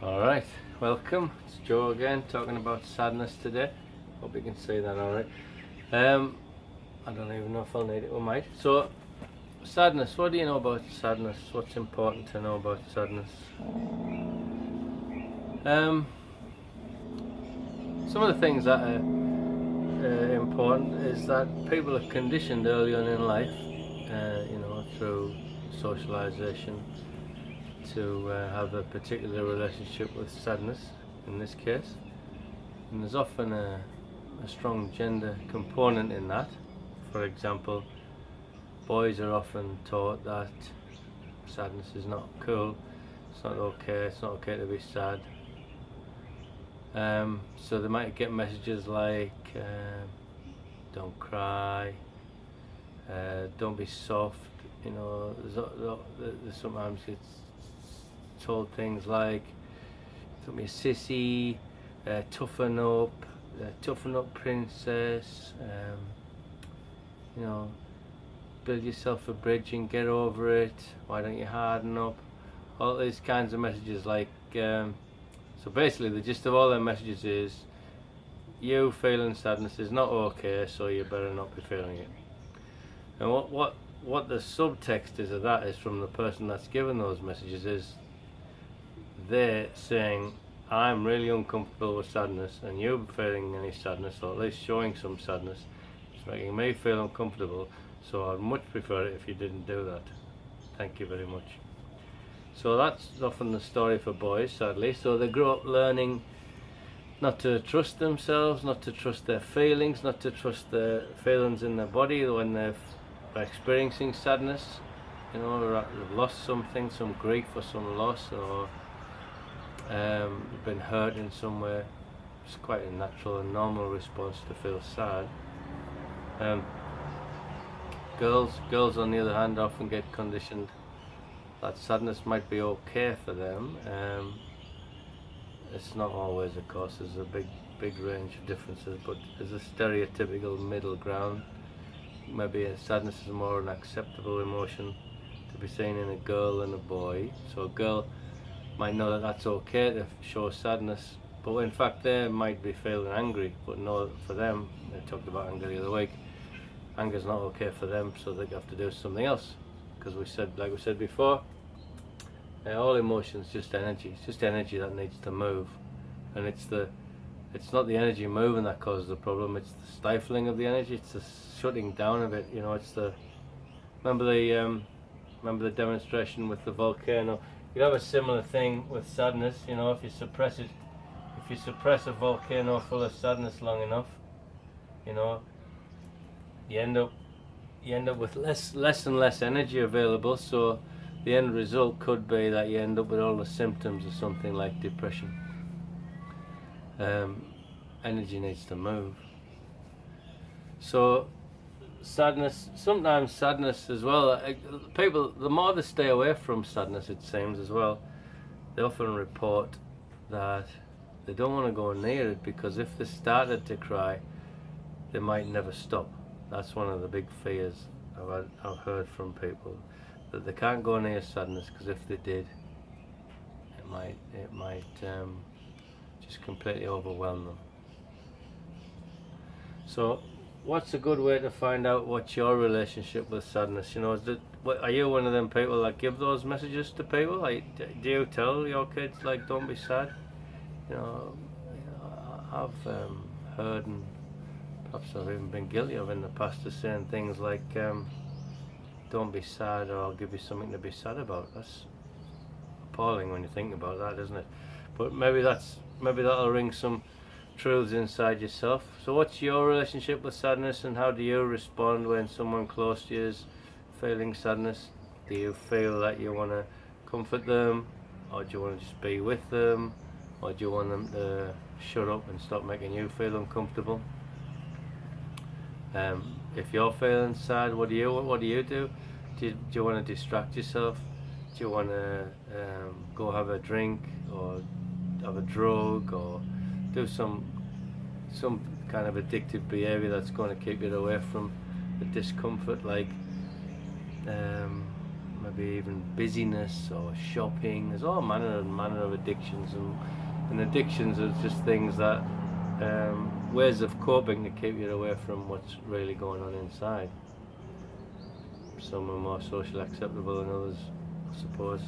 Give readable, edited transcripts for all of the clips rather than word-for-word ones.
Alright, welcome. It's Joe again, talking about sadness today. Hope you can see that alright. I don't even know if I'll need it, we might. So, sadness, what do you know about sadness? What's important to know about sadness? Some of the things that are important is that people are conditioned early on in life, through socialization, to have a particular relationship with sadness in this case, and there's often a strong gender component in that. For example, boys are often taught that sadness is not cool, it's not okay to be sad. So they might get messages like don't cry, don't be soft, there's sometimes it's told things like don't be a sissy, toughen up princess, build yourself a bridge and get over it, why don't you harden up, all these kinds of messages so basically the gist of all their messages is you feeling sadness is not okay, so you better not be feeling it. And what the subtext is of that is from the person that's given those messages is they're saying, I'm really uncomfortable with sadness, and you feeling any sadness, or at least showing some sadness, it's making me feel uncomfortable, so I'd much prefer it if you didn't do that. Thank you very much. So that's often the story for boys, sadly. So they grow up learning not to trust themselves, not to trust their feelings, not to trust the feelings in their body when they're experiencing sadness, or they've lost something, some grief or some loss, or been hurt in some way. It's quite a natural and normal response to feel sad. Girls on the other hand often get conditioned that sadness might be okay for them. It's not always, of course, there's a big range of differences, but there's a stereotypical middle ground. Maybe sadness is more an acceptable emotion to be seen in a girl than a boy. So a girl might know that that's okay to show sadness, but in fact they might be feeling angry, but no, for them, they talked about anger the other week, anger's not okay for them, so they have to do something else, because like we said before, all emotions just energy. It's just energy that needs to move, and it's not the energy moving that causes the problem, it's the stifling of the energy, it's the shutting down of it. Remember the demonstration with the volcano. You have a similar thing with sadness. If you suppress a volcano full of sadness long enough, you end up with less and less energy available. So the end result could be that you end up with all the symptoms of something like depression. Energy needs to move. So sometimes sadness as well, people, the more they stay away from sadness, it seems as well, they often report that they don't want to go near it, because if they started to cry, they might never stop. That's one of the big fears I've heard from people, that they can't go near sadness, because if they did, it might just completely overwhelm them. So what's a good way to find out what's your relationship with sadness? Are you one of them people that give those messages to people? Like, do you tell your kids don't be sad? I've heard, and perhaps I've even been guilty of in the past, of saying things like don't be sad, or I'll give you something to be sad about. That's appalling when you think about that, isn't it? But maybe that'll ring some truths inside yourself. So what's your relationship with sadness, and how do you respond when someone close to you is feeling sadness? Do you feel that you want to comfort them, or do you want to just be with them, or do you want them to shut up and stop making you feel uncomfortable? If you're feeling sad, what do you do? Do you want to distract yourself? Do you want to go have a drink, or have a drug, or do some kind of addictive behaviour that's going to keep you away from the discomfort, like maybe even busyness or shopping. There's all manner of addictions, and addictions are just things that ways of coping to keep you away from what's really going on inside. Some are more socially acceptable than others, I suppose.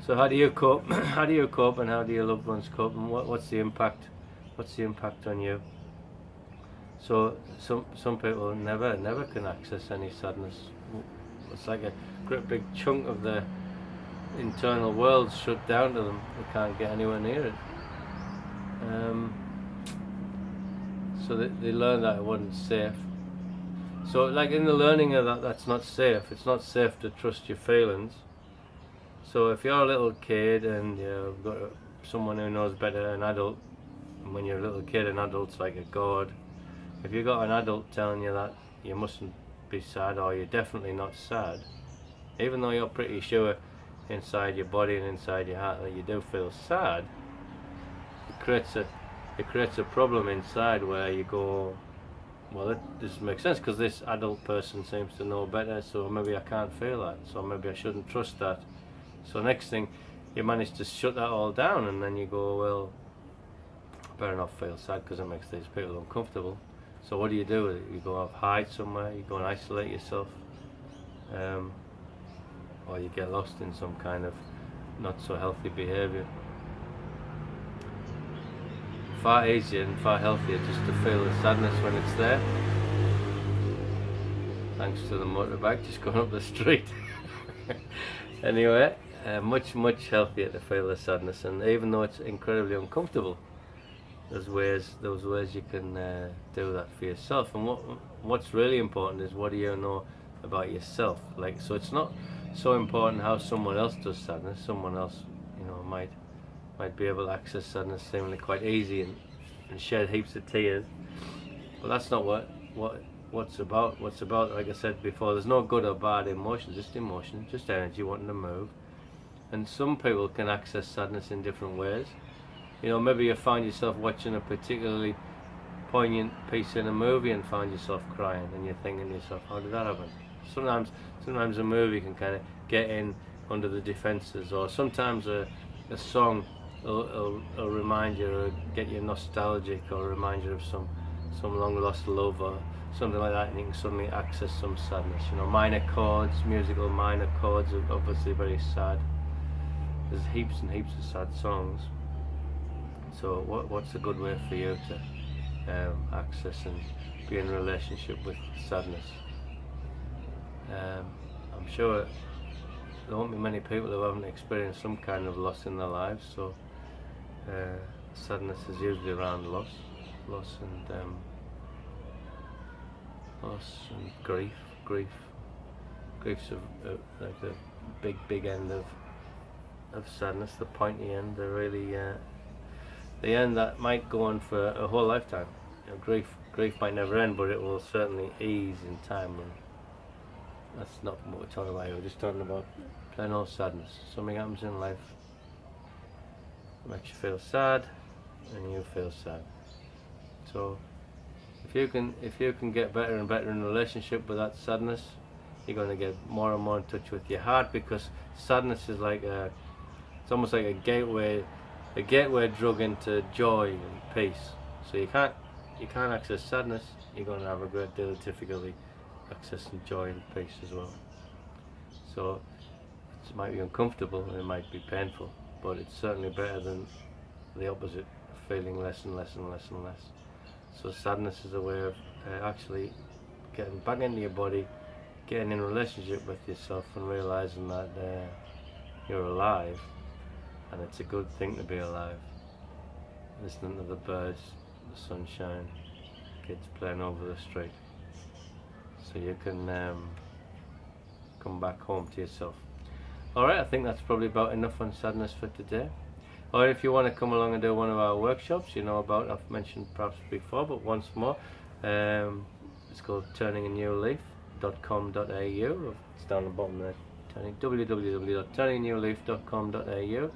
So how do you cope? How do you cope, and how do your loved ones cope, and what's the impact? What's the impact on you? So some people never can access any sadness. It's like a great big chunk of their internal world shut down to them. They can't get anywhere near it. So they learn that it wasn't safe. So like in the learning of that, that's not safe. It's not safe to trust your feelings. So if you're a little kid and you've got someone who knows better, an adult, and when you're a little kid, an adult's like a god. If you've got an adult telling you that you mustn't be sad, or you're definitely not sad, even though you're pretty sure inside your body and inside your heart that you do feel sad, it creates a problem inside where you go, well, that doesn't make sense because this adult person seems to know better, so maybe I can't feel that, so maybe I shouldn't trust that. So next thing, you manage to shut that all down, and then you go, well, I better not feel sad because it makes these people uncomfortable. So what do? You go off, hide somewhere, you go and isolate yourself, or you get lost in some kind of not so healthy behaviour. Far easier and far healthier just to feel the sadness when it's there. Thanks to the motorbike just going up the street. Anyway, much healthier to feel the sadness, and even though it's incredibly uncomfortable, those ways you can do that for yourself. And what's really important is, what do you know about yourself? Like, so it's not so important how someone else does sadness. Someone else, might be able to access sadness seemingly quite easy and shed heaps of tears, but that's not what's about. What's about, like I said before, there's no good or bad emotion, just energy wanting to move. And some people can access sadness in different ways. Maybe you find yourself watching a particularly poignant piece in a movie and find yourself crying, and you're thinking to yourself, how did that happen? Sometimes a movie can kind of get in under the defences, or sometimes a song will remind you, or get you nostalgic, or remind you of some long lost love or something like that, and you can suddenly access some sadness. Musical minor chords are obviously very sad. There's heaps and heaps of sad songs. So what's a good way for you to access and be in a relationship with sadness? I'm sure there won't be many people who haven't experienced some kind of loss in their lives, so sadness is usually around loss and grief. Grief's like the big end of sadness, the pointy end, the end that might go on for a whole lifetime. Grief might never end, but it will certainly ease in time. And that's not what we're talking about here. We're just talking about plain old sadness. Something happens in life, makes you feel sad, and you feel sad. So if you can get better and better in a relationship with that sadness, you're going to get more and more in touch with your heart, because sadness is it's almost like a gateway drug into joy and peace. So you can't access sadness, you're going to have a great deal of difficulty accessing joy and peace as well. So it might be uncomfortable and it might be painful, but it's certainly better than the opposite, feeling less and less and less and less. So sadness is a way of actually getting back into your body, getting in a relationship with yourself, and realizing that you're alive, and it's a good thing to be alive. Listening to the birds, the sunshine, kids playing over the street, so you can come back home to yourself. Alright, I think that's probably about enough on sadness for today. Or if you want to come along and do one of our workshops, I've mentioned perhaps before, but once more, it's called turninganewleaf.com.au. It's down the bottom there, www.turninganewleaf.com.au.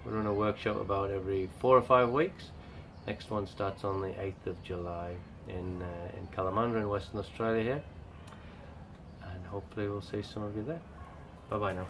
We run a workshop about every 4 or 5 weeks. Next one starts on the 8th of July in Kalamandra in Western Australia here, and hopefully we'll see some of you there. Bye bye now.